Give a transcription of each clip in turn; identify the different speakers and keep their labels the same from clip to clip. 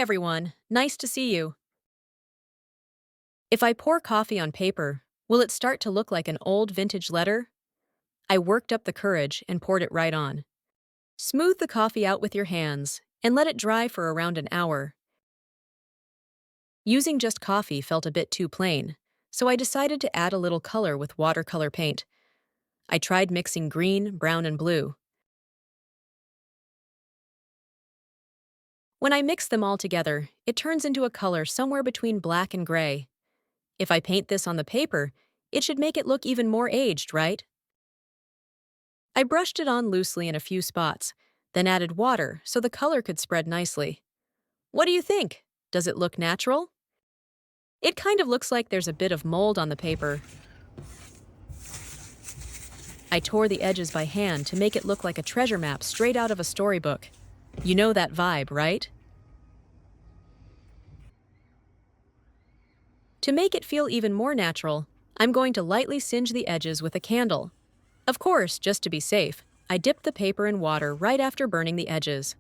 Speaker 1: everyone, nice to see you. If I pour coffee on paper, will it start to look like an old vintage letter? I worked up the courage and poured it right on. Smooth the coffee out with your hands and let it dry for around an hour. Using just coffee felt a bit too plain, so I decided to add a little color with watercolor paint. I tried mixing green, brown, and blue. When I mix them all together, it turns into a color somewhere between black and gray. If I paint this on the paper, it should make it look even more aged, right? I brushed it on loosely in a few spots, then added water so the color could spread nicely. What do you think? Does it look natural? It kind of looks like there's a bit of mold on the paper. I tore the edges by hand to make it look like a treasure map straight out of a storybook. You know that vibe, right? To make it feel even more natural, I'm going to lightly singe the edges with a candle. Of course, just to be safe, I dipped the paper in water right after burning the edges.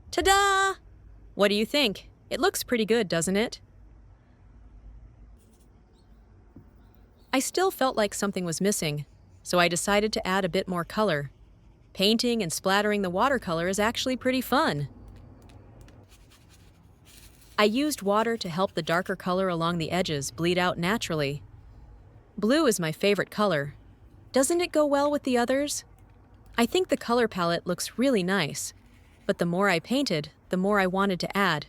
Speaker 1: Ta-da! What do you think? It looks pretty good, doesn't it? I still felt like something was missing, so I decided to add a bit more color. Painting and splattering the watercolor is actually pretty fun. I used water to help the darker color along the edges bleed out naturally. Blue is my favorite color. Doesn't it go well with the others? I think the color palette looks really nice, but the more I painted, the more I wanted to add,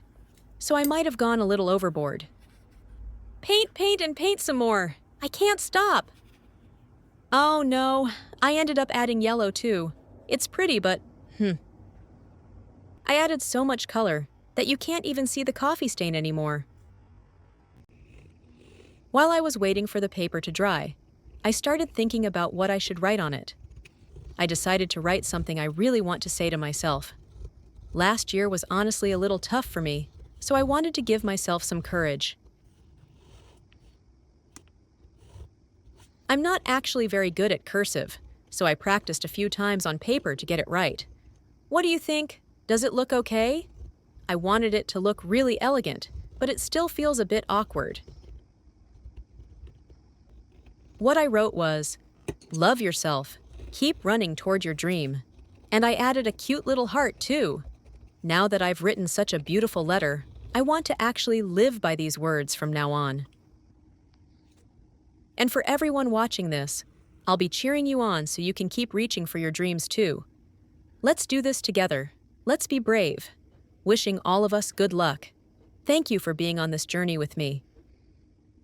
Speaker 1: so I might have gone a little overboard. Paint, paint, and paint some more! I can't stop! Oh no, I ended up adding yellow too. It's pretty, but I added so much color that you can't even see the coffee stain anymore. While I was waiting for the paper to dry, I started thinking about what I should write on it. I decided to write something I really want to say to myself. Last year was honestly a little tough for me, so I wanted to give myself some courage. I'm not actually very good at cursive, so I practiced a few times on paper to get it right. What do you think? Does it look okay? I wanted it to look really elegant, but it still feels a bit awkward. What I wrote was, "Love yourself, keep running toward your dream." And I added a cute little heart too. Now that I've written such a beautiful letter, I want to actually live by these words from now on. And for everyone watching this, I'll be cheering you on so you can keep reaching for your dreams too. Let's do this together. Let's be brave. Wishing all of us good luck. Thank you for being on this journey with me.